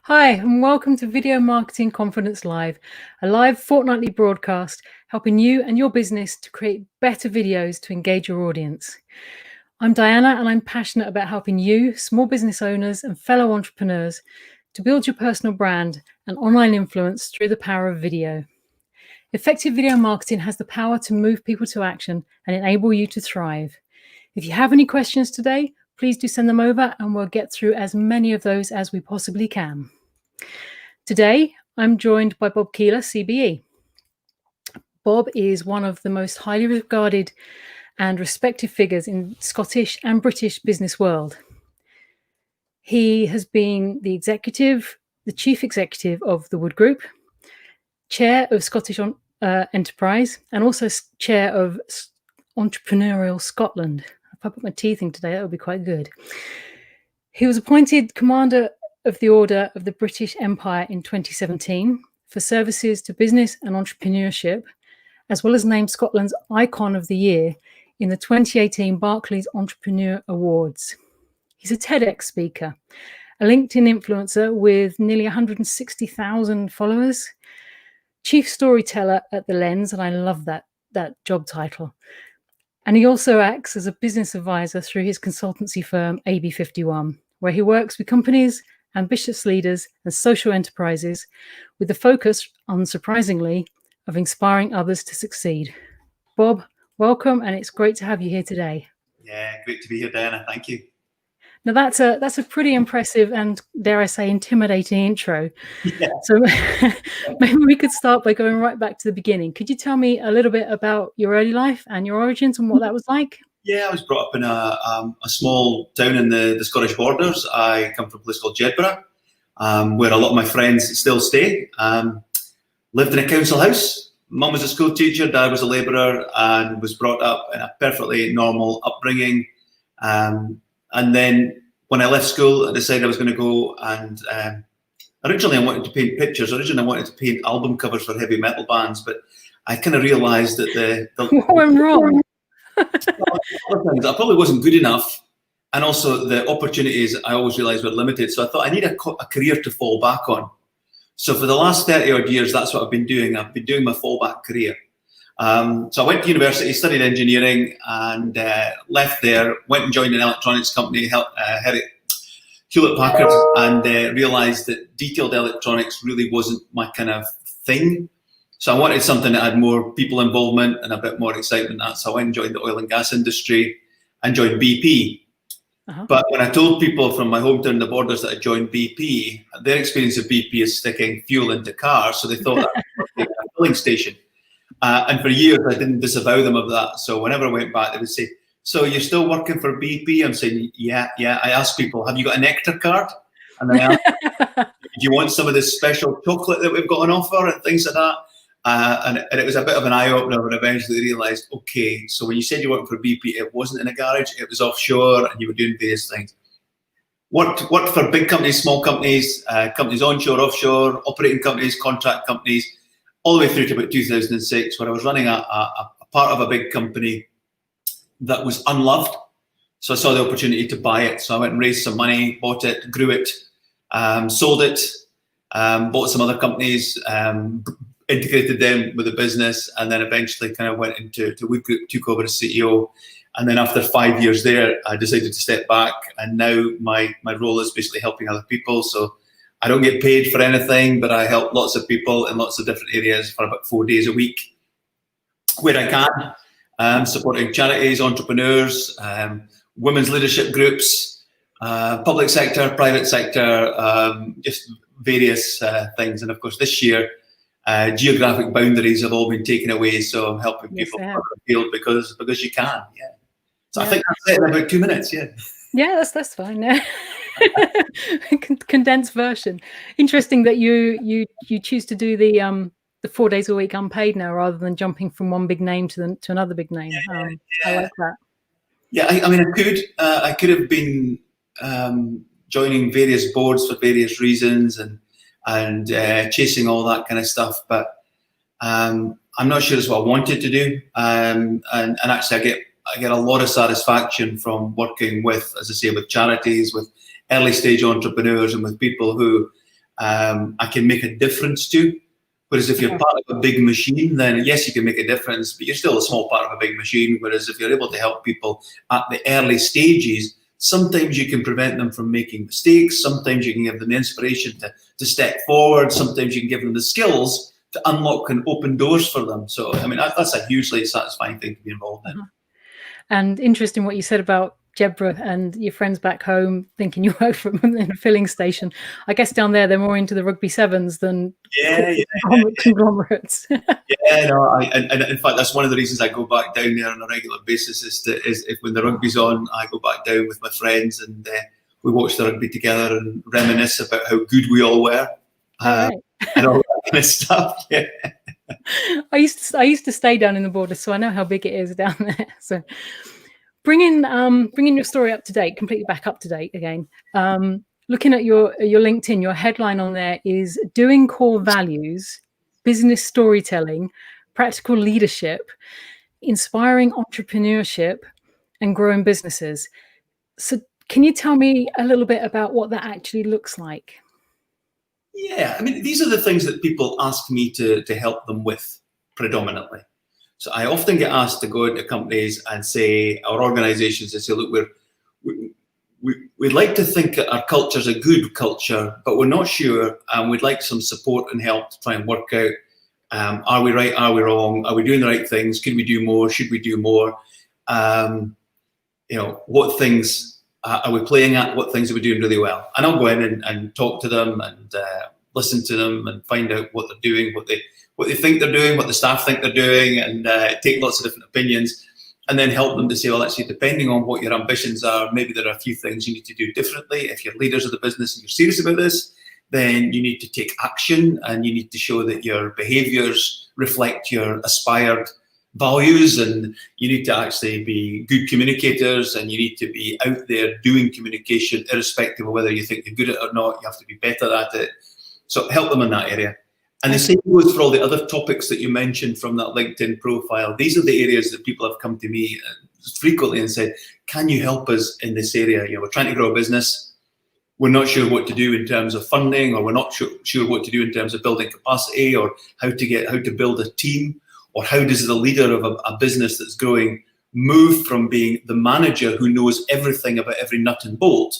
Hi, and welcome to Video Marketing Confidence Live, a live fortnightly broadcast helping you and your business to create better videos to engage your audience. I'm Diana, and I'm passionate about helping you, small business owners and fellow entrepreneurs, to build your personal brand and online influence through the power of video. Effective video marketing has the power to move people to action and enable you to thrive. If you have any questions today, please do send them over and we'll get through as many of those as we possibly can. Today, I'm joined by Bob Keiller CBE. Bob is one of the most highly regarded and respected figures in Scottish and British business world. He has been the chief executive of the Wood Group, chair of Scottish Enterprise, and also chair of Entrepreneurial Scotland. If I put my teeth in today, that would be quite good. He was appointed Commander of the Order of the British Empire in 2017 for services to business and entrepreneurship, as well as named Scotland's Icon of the Year in the 2018 Barclays Entrepreneur Awards. He's a TEDx speaker, a LinkedIn influencer with nearly 160,000 followers, chief storyteller at The Lens, and I love that job title. And he also acts as a business advisor through his consultancy firm AB51, where he works with companies, ambitious leaders and social enterprises with the focus, unsurprisingly, of inspiring others to succeed. Bob, welcome, and it's great to have you here today. Yeah, great to be here, Diana. Thank you. Now that's a pretty impressive and, dare I say, intimidating intro. Yeah. So maybe we could start by going right back to the beginning. Could you tell me a little bit about your early life and your origins and what that was like? Yeah, I was brought up in a small town in the Scottish borders. I come from a place called Jedburgh, where a lot of my friends still stay. Lived in a council house. Mum was a school teacher, dad was a labourer, and was brought up in a perfectly normal upbringing. And then when I left school, I decided I was going to go and originally I wanted to paint pictures. Originally I wanted to paint album covers for heavy metal bands, but I kind of realised that what went wrong? I probably wasn't good enough, and also the opportunities I always realised were limited. So I thought I need a career to fall back on. So for the last 30 odd years, that's what I've been doing. I've been doing my fallback career. So I went to university, studied engineering, and left there. Went and joined an electronics company, Hewlett Packard, and realised that detailed electronics really wasn't my kind of thing. So I wanted something that had more people involvement and a bit more excitement. So I went and joined the oil and gas industry and joined BP. But when I told people from my hometown in the borders that I joined BP, their experience of BP is sticking fuel into cars. So they thought that was a filling station. And for years, I didn't disavow them of that. So whenever I went back, they would say, "So you're still working for BP?" I'm saying, yeah. I asked people, "Have you got a Nectar card?" And then I asked, "Do you want some of this special chocolate that we've got on offer?" and things like that. And it was a bit of an eye-opener, and eventually realised, okay, so when you said you worked for BP, it wasn't in a garage, it was offshore, and you were doing various things. Worked for big companies, small companies, companies onshore, offshore, operating companies, contract companies, all the way through to about 2006, where I was running a part of a big company that was unloved. So I saw the opportunity to buy it. So I went and raised some money, bought it, grew it, sold it, bought some other companies, integrated them with the business, and then eventually kind of went into Wood Group, took over as CEO. And then after 5 years there, I decided to step back. And now my role is basically helping other people. So I don't get paid for anything, but I help lots of people in lots of different areas for about 4 days a week, where I can, supporting charities, entrepreneurs, women's leadership groups, public sector, private sector, just various things. And of course, this year, geographic boundaries have all been taken away, so I'm helping people further afield because you can. Yeah. So I think that's it in about 2 minutes. Yeah. Yeah, that's fine. Condensed version. Interesting that you choose to do the 4 days a week unpaid now, rather than jumping from one big name to another big name. I like that. Yeah, I mean, I could have been joining various boards for various reasons and chasing all that kind of stuff, but I'm not sure it's what I wanted to do. And actually, I get a lot of satisfaction from working with, as I say, with charities, with early stage entrepreneurs, and with people who I can make a difference to. Whereas if you're part of a big machine, then yes, you can make a difference, but you're still a small part of a big machine. Whereas if you're able to help people at the early stages, sometimes you can prevent them from making mistakes. Sometimes you can give them the inspiration to step forward. Sometimes you can give them the skills to unlock and open doors for them. So, I mean, that's a hugely satisfying thing to be involved in. And interesting what you said about Jebra and your friends back home thinking you work from in a filling station. I guess down there they're more into the rugby sevens than conglomerates. Yeah, no, and in fact that's one of the reasons I go back down there on a regular basis is if when the rugby's on, I go back down with my friends and we watch the rugby together and reminisce about how good we all were, and all that kind of stuff. Yeah. I used to stay down in the border, so I know how big it is down there. So bringing your story up to date, completely back up to date again. Looking at your LinkedIn, your headline on there is doing core values, business storytelling, practical leadership, inspiring entrepreneurship, and growing businesses. So can you tell me a little bit about what that actually looks like? Yeah, I mean, these are the things that people ask me to help them with predominantly. So I often get asked to go into companies and say, our organizations, and say, look, we'd like to think that our culture's a good culture, but we're not sure, and we'd like some support and help to try and work out, are we right, are we wrong, are we doing the right things, can we do more, should we do more, what things are we playing at, what things are we doing really well? And I'll go in and talk to them and listen to them and find out what they're doing, what they think they're doing, what the staff think they're doing, and take lots of different opinions, and then help them to say, well, actually, depending on what your ambitions are, maybe there are a few things you need to do differently. If you're leaders of the business and you're serious about this, then you need to take action and you need to show that your behaviours reflect your aspired values, and you need to actually be good communicators, and you need to be out there doing communication irrespective of whether you think you're good at it or not. You have to be better at it. So help them in that area. And the same goes for all the other topics that you mentioned from that LinkedIn profile. These are the areas that people have come to me frequently and said, can you help us in this area? We're trying to grow a business. We're not sure what to do in terms of funding, or we're not sure what to do in terms of building capacity, or how to build a team, or how does the leader of a business that's growing move from being the manager who knows everything about every nut and bolt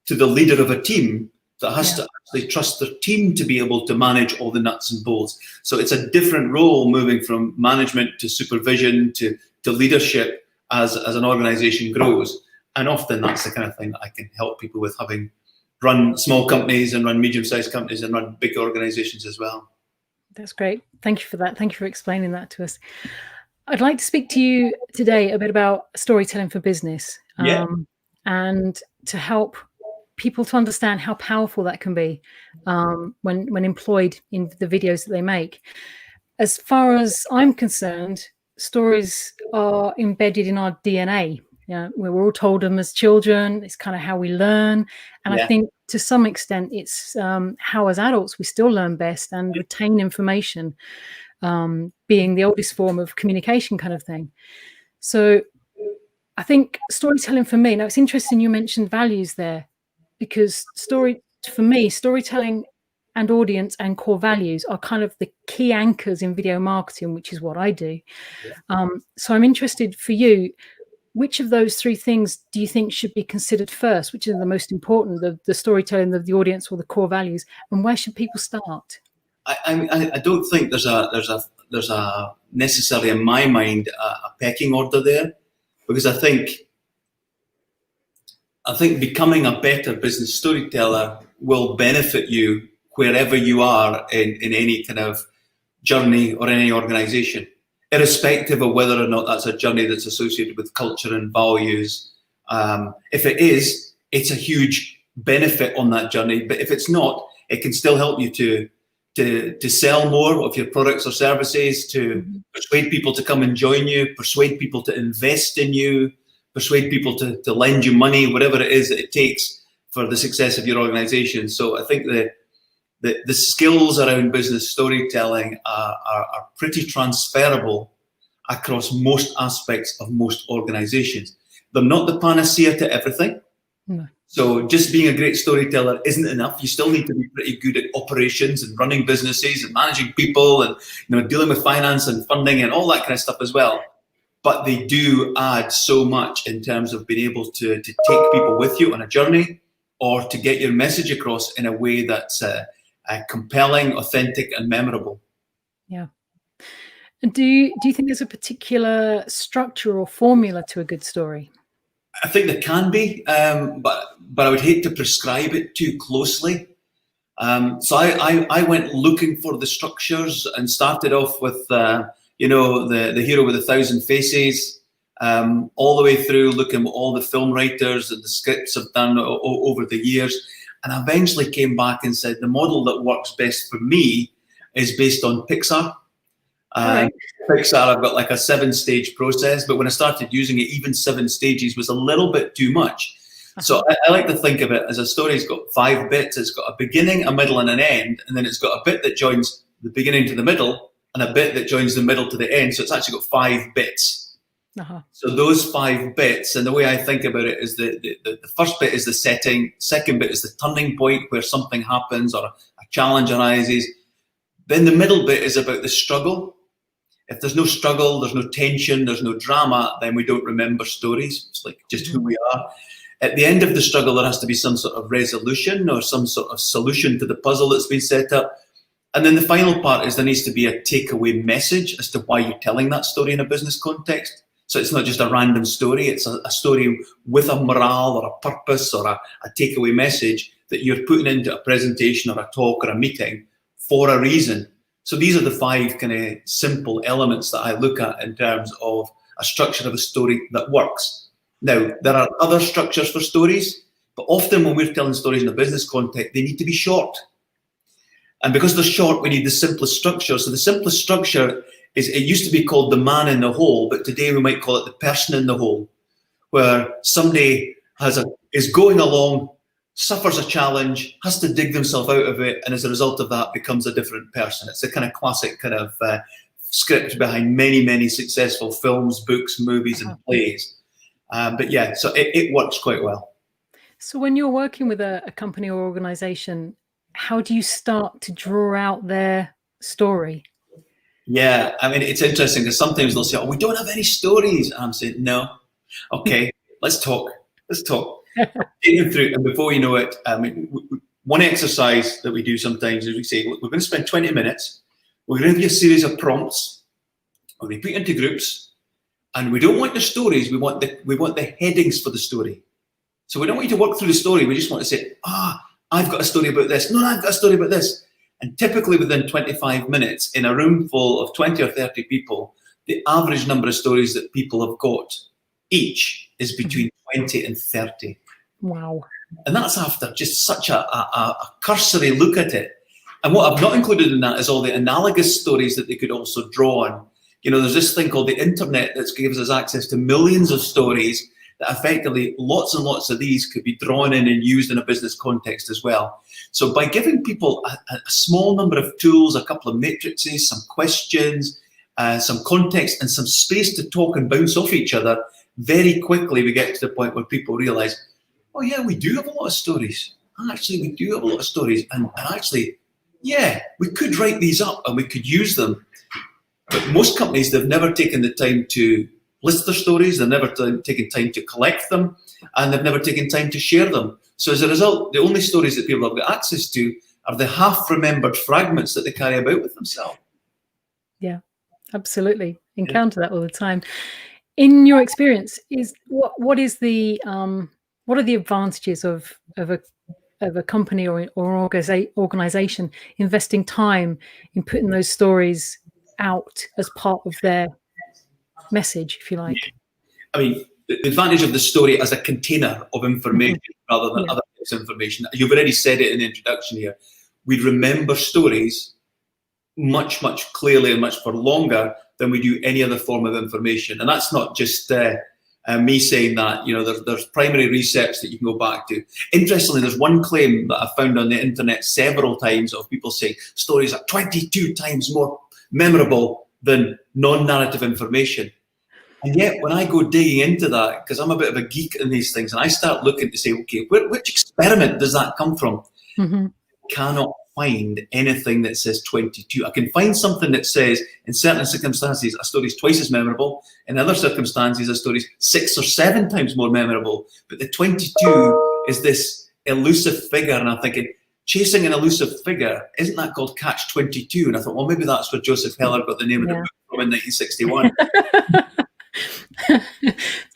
to the leader of a team that has to actually trust their team to be able to manage all the nuts and bolts. So it's a different role moving from management to supervision to leadership as an organization grows. And often that's the kind of thing that I can help people with, having run small companies and run medium-sized companies and run big organizations as well. That's great. Thank you for that. Thank you for explaining that to us. I'd like to speak to you today a bit about storytelling for business, and to help people to understand how powerful that can be when employed in the videos that they make. As far as I'm concerned, stories are embedded in our DNA. We were all told them as children. It's kind of how we learn. And I think to some extent, it's how as adults we still learn best and retain information, being the oldest form of communication kind of thing. So I think storytelling for me, now it's interesting you mentioned values there, because for me, storytelling and audience and core values are kind of the key anchors in video marketing, which is what I do. So I'm interested for you, which of those three things do you think should be considered first? Which is the most important, the storytelling, the audience, or the core values? And where should people start? I don't think there's a necessarily in my mind a pecking order there, because I think becoming a better business storyteller will benefit you wherever you are in any kind of journey or in any organization, irrespective of whether or not that's a journey that's associated with culture and values. If it is, it's a huge benefit on that journey. But if it's not, it can still help you to sell more of your products or services, to persuade people to come and join you, persuade people to invest in you, persuade people to lend you money, whatever it is that it takes for the success of your organization. So I think the skills around business storytelling are pretty transferable across most aspects of most organizations. They're not the panacea to everything. No. So just being a great storyteller isn't enough. You still need to be pretty good at operations and running businesses and managing people and dealing with finance and funding and all that kind of stuff as well. But they do add so much in terms of being able to take people with you on a journey, or to get your message across in a way that's compelling, authentic, and memorable. Yeah. And do you think there's a particular structure or formula to a good story? I think there can be, but I would hate to prescribe it too closely. So I went looking for the structures and started off with the hero with 1,000 faces, all the way through looking at all the film writers and the scripts I've done over the years. And I eventually came back and said the model that works best for me is based on Pixar. Right. Pixar, I've got like a 7-stage process, but when I started using it, even 7 stages was a little bit too much. So I like to think of it as a story's got 5 bits. It's got a beginning, a middle, and an end, and then it's got a bit that joins the beginning to the middle, and a bit that joins the middle to the end. So it's actually got 5 bits. So those 5 bits, and the way I think about it is the first bit is the setting, second bit is the turning point where something happens or a challenge arises. Then the middle bit is about the struggle. If there's no struggle, there's no tension, there's no drama, then we don't remember stories. It's like just who we are. At the end of the struggle, there has to be some sort of resolution or some sort of solution to the puzzle that's been set up. And then the final part is there needs to be a takeaway message as to why you're telling that story in a business context. So it's not just a random story, it's a story with a morale or a purpose or a takeaway message that you're putting into a presentation or a talk or a meeting for a reason. So these are the 5 kind of simple elements that I look at in terms of a structure of a story that works. Now, there are other structures for stories, but often when we're telling stories in a business context, they need to be short. And because they're short, we need the simplest structure. So the simplest structure is, it used to be called the man in the hole, but today we might call it the person in the hole, where somebody is going along, suffers a challenge, has to dig themselves out of it, and as a result of that becomes a different person. It's a kind of classic kind of script behind many, many successful films, books, movies, and plays. But yeah, so it works quite well. So when you're working with a company or organization, how do you start to draw out their story? Yeah, I mean, it's interesting because sometimes they'll say, oh, we don't have any stories. And I'm saying, no, okay, let's talk. Take them through, and before you know it, one exercise that we do sometimes is we say, we're going to spend 20 minutes, we're going to give you a series of prompts, we're going to put you into groups, and we don't want the stories, we want the headings for the story. So we don't want you to work through the story, we just want to say, I've got a story about this, no, I've got a story about this. And typically within 25 minutes, in a room full of 20 or 30 people, the average number of stories that people have got each is between 20 and 30. Wow. And that's after just such a cursory look at it. And what I've not included in that is all the analogous stories that they could also draw on. There's this thing called the internet that gives us access to millions of stories that effectively lots and lots of these could be drawn in and used in a business context as well. So by giving people a small number of tools, a couple of matrices, some questions, some context, and some space to talk and bounce off each other, very quickly we get to the point where people realize, oh yeah, we do have a lot of stories. Actually, we do have a lot of stories. And actually, yeah, we could write these up and we could use them. But most companies, they've never taken the time to list their stories, they've never taken time to collect them, and they've never taken time to share them. So as a result, the only stories that people have got access to are the half-remembered fragments that they carry about with themselves. Yeah, absolutely. Encounter that all the time. In your experience, what are the advantages of a company or organization investing time in putting those stories out as part of their message, if you like? I mean, the advantage of the story as a container of information rather than other types of information. You've already said it in the introduction here. We remember stories much, much clearly and much for longer than we do any other form of information. And that's not just me saying that. There's primary research that you can go back to. Interestingly, there's one claim that I found on the internet several times of people saying stories are 22 times more memorable than non-narrative information. And yet, when I go digging into that, because I'm a bit of a geek in these things, and I start looking to say, okay, which experiment does that come from? Mm-hmm. Cannot find anything that says 22. I can find something that says, in certain circumstances, a story is twice as memorable. In other circumstances, a story is 6 or 7 times more memorable. But the 22 is this elusive figure, and I'm thinking, chasing an elusive figure, isn't that called Catch 22? And I thought, well, maybe that's where Joseph Heller got the name of the book from in 1961.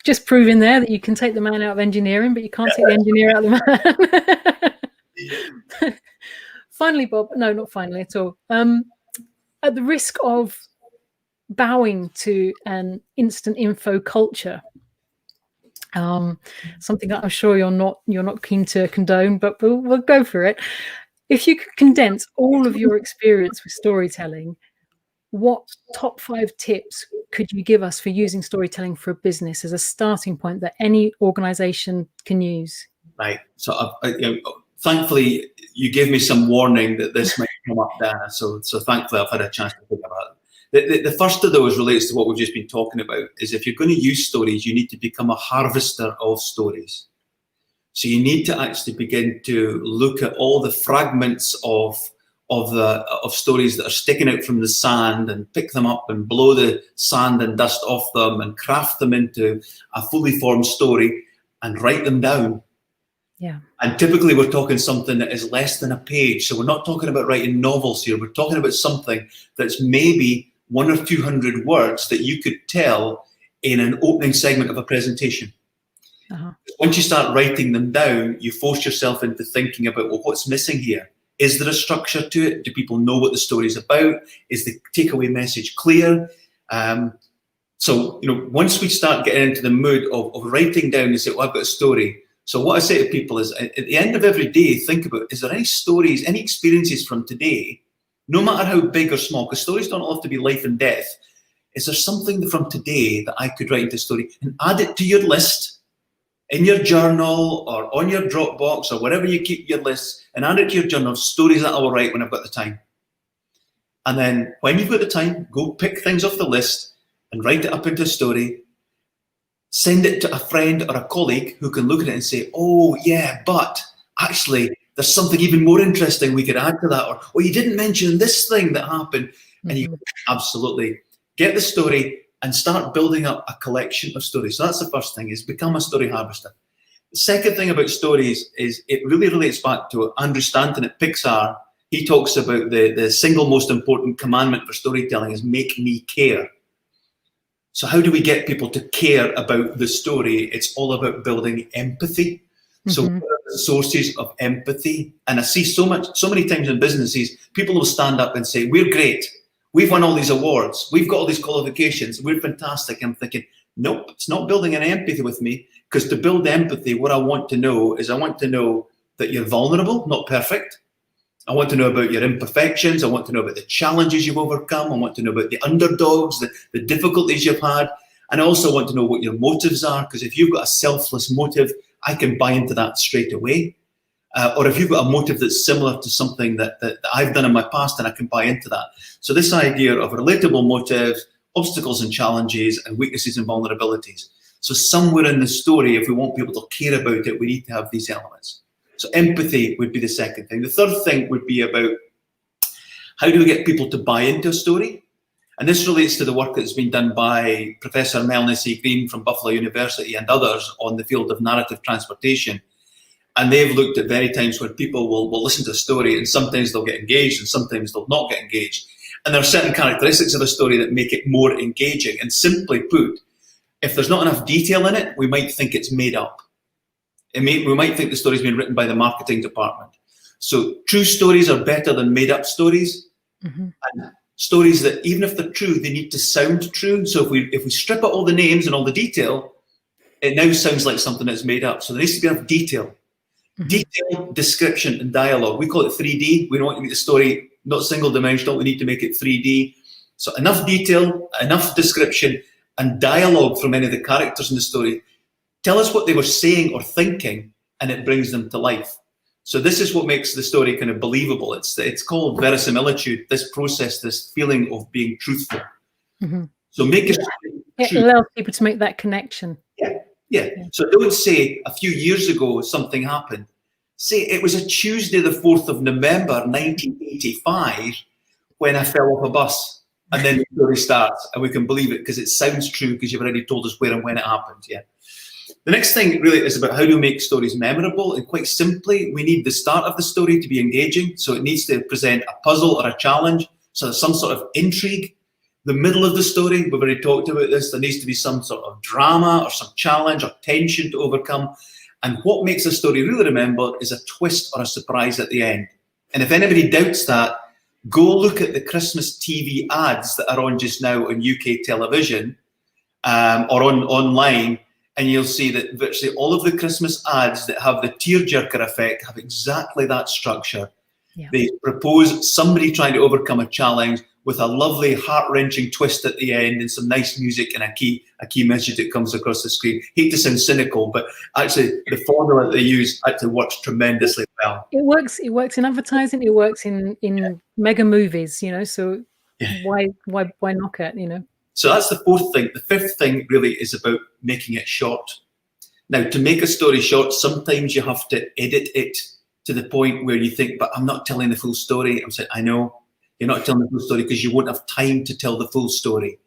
Just proving there that you can take the man out of engineering, but you can't take the engineer out of the man. Finally, Bob, no, not finally at all. At the risk of bowing to an instant info culture, something that I'm sure you're not keen to condone, but we'll go for it. If you could condense all of your experience with storytelling, what top 5 tips could you give us for using storytelling for a business as a starting point that any organization can use? Right. So thankfully, you gave me some warning that this might come up, Dana. So thankfully, I've had a chance to think about it. The first of those relates to what we've just been talking about, is if you're going to use stories, you need to become a harvester of stories. So you need to actually begin to look at all the fragments of stories that are sticking out from the sand, and pick them up and blow the sand and dust off them and craft them into a fully formed story and write them down. Yeah. And typically we're talking something that is less than a page. So we're not talking about writing novels here. We're talking about something that's maybe 100 or 200 words that you could tell in an opening segment of a presentation. Uh-huh. Once you start writing them down, you force yourself into thinking about, well, what's missing here? Is there a structure to it? Do people know what the story is about? Is the takeaway message clear? So, once we start getting into the mood of writing down and say, well, I've got a story. So what I say to people is, at the end of every day, think about, is there any stories, any experiences from today, no matter how big or small, because stories don't all have to be life and death. Is there something from today that I could write into a story and add it to your list? In your journal or on your Dropbox or wherever you keep your lists, and add it to your journal of stories that I will write when I've got the time. And then when you've got the time, go pick things off the list and write it up into a story. Send it to a friend or a colleague who can look at it and say, oh yeah, but actually there's something even more interesting we could add to that. Or, oh, you didn't mention this thing that happened. Mm-hmm. And you absolutely get the story and start building up a collection of stories. So that's the first thing, is become a story harvester. The second thing about stories is it really relates back to Andrew Stanton at Pixar. He talks about the single most important commandment for storytelling is make me care. So how do we get people to care about the story? It's all about building empathy. Mm-hmm. So what are the sources of empathy? And I see so many times in businesses, people will stand up and say, we're great. We've won all these awards. We've got all these qualifications. We're fantastic. I'm thinking, nope, it's not building an empathy with me, because to build empathy, what I want to know is that you're vulnerable, not perfect. I want to know about your imperfections. I want to know about the challenges you've overcome. I want to know about the underdogs, the difficulties you've had. And I also want to know what your motives are, because if you've got a selfless motive, I can buy into that straight away. Or if you've got a motive that's similar to something that I've done in my past, and I can buy into that. So this idea of a relatable motive, obstacles and challenges, and weaknesses and vulnerabilities. So somewhere in the story, if we want people to care about it, we need to have these elements. So empathy would be the second thing. The third thing would be about how do we get people to buy into a story? And this relates to the work that's been done by Professor Melanie C. Green from Buffalo University and others on the field of narrative transportation. And they've looked at many times where people will listen to a story, and sometimes they'll get engaged and sometimes they'll not get engaged. And there are certain characteristics of a story that make it more engaging. And simply put, if there's not enough detail in it, we might think it's made up. We might think the story's been written by the marketing department. So true stories are better than made up stories. Mm-hmm. And stories that, even if they're true, they need to sound true. So if we strip out all the names and all the detail, it now sounds like something that's made up. So there needs to be enough detail. Mm-hmm. Detail, description, and dialogue. We call it 3D. We don't want to make the story not single dimensional. We need to make it 3D. So enough detail, enough description, and dialogue from any of the characters in the story. Tell us what they were saying or thinking, and it brings them to life. So this is what makes the story kind of believable. It's called verisimilitude, this process, this feeling of being truthful. Mm-hmm. So make a story It truth. allows people to make that connection. Yeah. So don't say a few years ago something happened. Say it was a Tuesday, the 4th of November, 1985, when I fell off a bus. And then the story starts, and we can believe it because it sounds true because you've already told us where and when it happened. Yeah. The next thing really is about how to make stories memorable. And quite simply, we need the start of the story to be engaging. So it needs to present a puzzle or a challenge. So there's some sort of intrigue. The middle of the story, we've already talked about this, there needs to be some sort of drama or some challenge or tension to overcome. And what makes a story really remembered is a twist or a surprise at the end. And if anybody doubts that, go look at the Christmas TV ads that are on just now on UK television or online, and you'll see that virtually all of the Christmas ads that have the tearjerker effect have exactly that structure. Yeah. They propose somebody trying to overcome a challenge with a lovely heart-wrenching twist at the end and some nice music and a key message that comes across the screen. Hate to sound cynical, but actually the formula that they use actually works tremendously well. It works in advertising, it works in mega movies, you know, so why knock it, you know? So that's the fourth thing. The fifth thing really is about making it short. Now, to make a story short, sometimes you have to edit it to the point where you think, but I'm not telling the full story. I'm saying, I know. You're not telling the full story because you won't have time to tell the full story.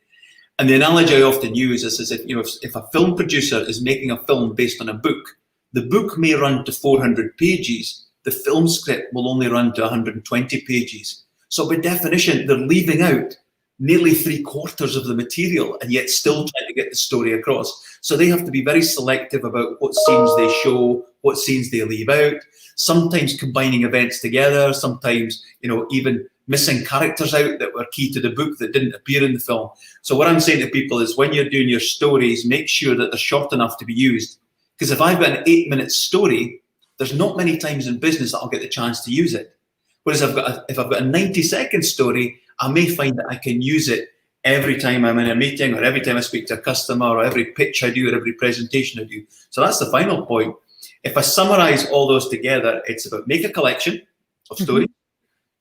And the analogy I often use is if, you know, if a film producer is making a film based on a book, the book may run to 400 pages. The film script will only run to 120 pages. So by definition, they're leaving out nearly 3/4 of the material and yet still trying to get the story across. So they have to be very selective about what scenes they show, what scenes they leave out, sometimes combining events together, sometimes, you know, even missing characters out that were key to the book that didn't appear in the film. So what I'm saying to people is when you're doing your stories, make sure that they're short enough to be used. Because if I've got an 8-minute story, there's not many times in business that I'll get the chance to use it. Whereas if I've got a 90-second story, I may find that I can use it every time I'm in a meeting or every time I speak to a customer or every pitch I do or every presentation I do. So that's the final point. If I summarize all those together, it's about make a collection of stories,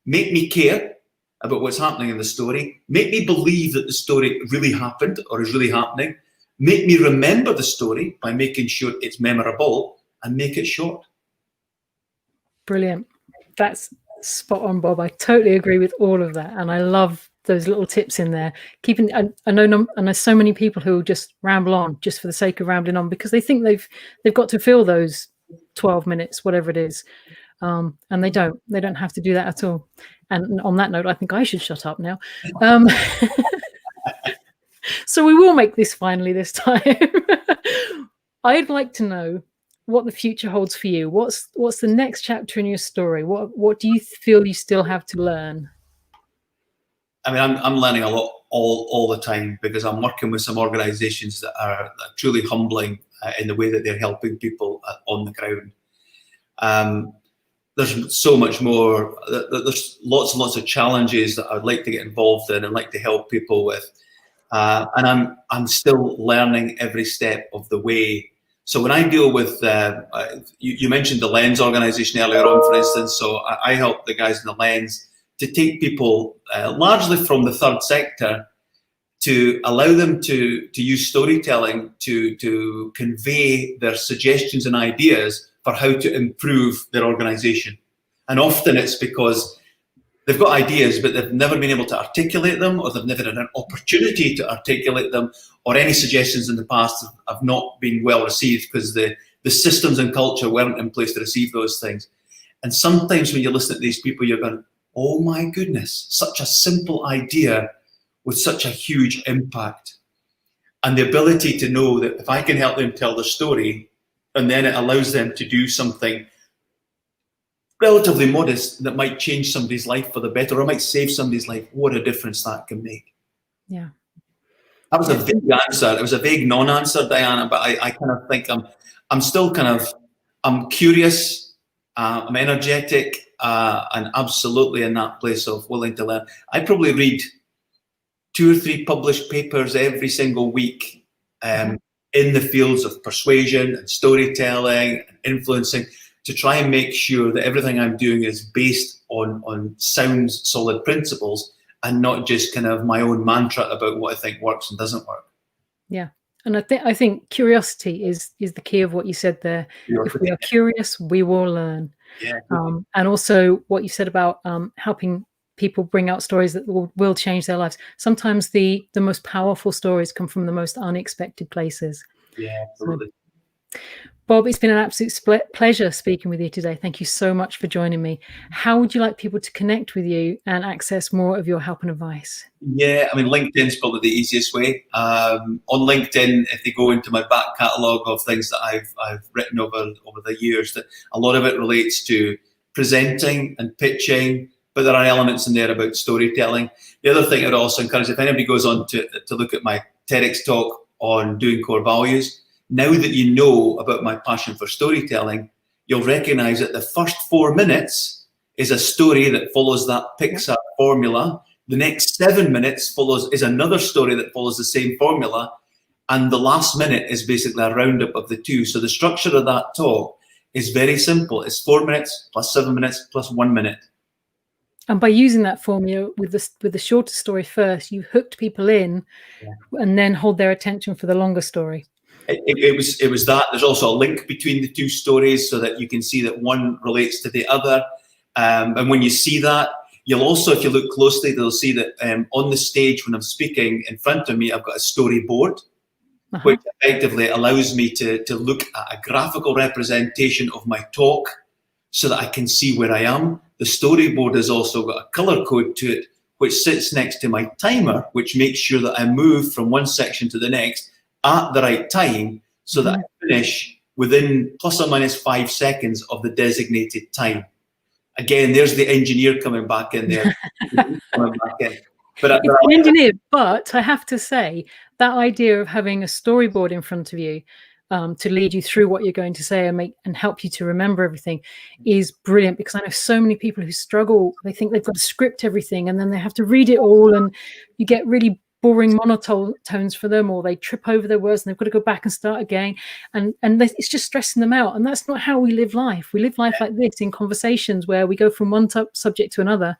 make me care about what's happening in the story, make me believe that the story really happened or is really happening, make me remember the story by making sure it's memorable, and make it short. Brilliant. That's spot on, Bob. I totally agree with all of that. And I love those little tips in there. I know so many people who just ramble on just for the sake of rambling on because they think they've got to fill those 12 minutes, whatever it is. And they don't have to do that at all. And on that note, I think I should shut up now. So we will make this finally this time. I'd like to know what the future holds for you. What's the next chapter in your story? What do you feel you still have to learn? I mean, I'm learning a lot all the time because I'm working with some organizations that are truly humbling in the way that they're helping people on the ground. There's so much more. There's lots and lots of challenges that I'd like to get involved in and like to help people with. And I'm still learning every step of the way. So when I deal with, you mentioned the Lens organization earlier on, for instance. So I help the guys in the Lens to take people largely from the third sector to allow them to use storytelling to convey their suggestions and ideas for how to improve their organization. And often it's because they've got ideas, but they've never been able to articulate them, or they've never had an opportunity to articulate them, or any suggestions in the past have not been well received because the systems and culture weren't in place to receive those things. And sometimes when you listen to these people, you're going, oh my goodness, such a simple idea with such a huge impact. And the ability to know that if I can help them tell their story, and then it allows them to do something relatively modest that might change somebody's life for the better or might save somebody's life, what a difference that can make. Yeah. That was a vague answer. It was a vague non-answer, Diana, but I kind of think I'm still I'm curious, I'm energetic, and absolutely in that place of willing to learn. I probably read 2 or 3 published papers every single week in the fields of persuasion and storytelling and influencing, to try and make sure that everything I'm doing is based on sound, solid principles and not just kind of my own mantra about what I think works and doesn't work. Yeah. And I think curiosity is the key of what you said there. If we are curious, we will learn. Yeah. And also what you said about helping people bring out stories that will change their lives. Sometimes the most powerful stories come from the most unexpected places. Yeah, absolutely. So, Bob, it's been an absolute pleasure speaking with you today. Thank you so much for joining me. How would you like people to connect with you and access more of your help and advice? Yeah, I mean, LinkedIn's probably the easiest way. On LinkedIn, if they go into my back catalogue of things that I've written over the years, that a lot of it relates to presenting and pitching, but there are elements in there about storytelling. The other thing I'd also encourage, if anybody goes on to look at my TEDx talk on doing core values, now that you know about my passion for storytelling, you'll recognize that the first 4 minutes is a story that follows that Pixar formula. The next 7 minutes is another story that follows the same formula. And the last minute is basically a roundup of the two. So the structure of that talk is very simple. It's 4 minutes plus 7 minutes plus 1 minute. And by using that formula with the shorter story first, you hooked people in and then hold their attention for the longer story. It was that. There's also a link between the two stories so that you can see that one relates to the other. And when you see that, you'll also, if you look closely, they'll see that on the stage when I'm speaking in front of me, I've got a storyboard, which effectively allows me to look at a graphical representation of my talk so that I can see where I am. The storyboard has also got a color code to it, which sits next to my timer, which makes sure that I move from one section to the next at the right time so that I finish within plus or minus 5 seconds of the designated time. Again, there's the engineer coming back in there. Coming back in. But it's an engineer, but I have to say that idea of having a storyboard in front of you to lead you through what you're going to say and help you to remember everything is brilliant, because I know so many people who struggle. They think they've got to script everything and then they have to read it all, and you get really boring monotones for them, or they trip over their words and they've got to go back and start again, and it's just stressing them out. And that's not how we live life. We live life like this, in conversations where we go from one subject to another.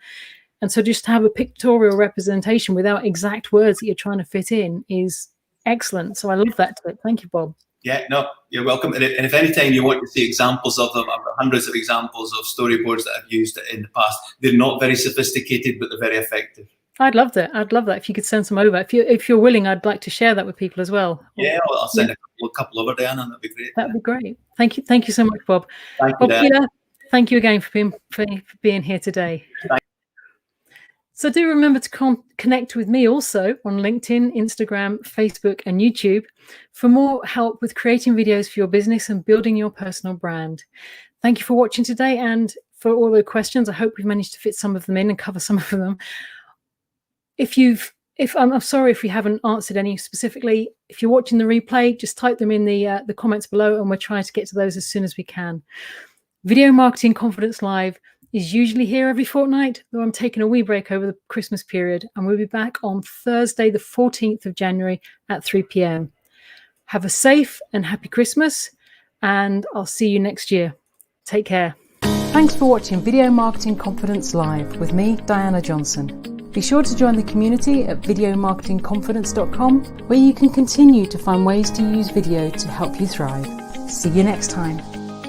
And so just to have a pictorial representation without exact words that you're trying to fit in is excellent. So I love that tip. Thank you, Bob. Yeah, no, you're welcome. And if any time you want to see examples of them, I've got hundreds of examples of storyboards that I've used in the past. They're not very sophisticated, but they're very effective. I'd love that. I'd love that if you could send some over. If you're willing, I'd like to share that with people as well. Yeah, I'll send a couple over, Diana. That'd be great. That'd be great. Thank you. Thank you so much, Bob. Thank you, Bob Keiller, thank you again for being here today. So do remember to connect with me also on LinkedIn, Instagram, Facebook, and YouTube for more help with creating videos for your business and building your personal brand. Thank you for watching today, and for all the questions. I hope we've managed to fit some of them in and cover some of them. I'm sorry if we haven't answered any specifically. If you're watching the replay, just type them in the comments below, and we'll try to get to those as soon as we can. Video Marketing Confidence Live is usually here every fortnight, though I'm taking a wee break over the Christmas period, and we'll be back on Thursday, the 14th of January at 3 p.m. Have a safe and happy Christmas, and I'll see you next year. Take care. Thanks for watching Video Marketing Confidence Live with me, Diana Johnson. Be sure to join the community at videomarketingconfidence.com, where you can continue to find ways to use video to help you thrive. See you next time.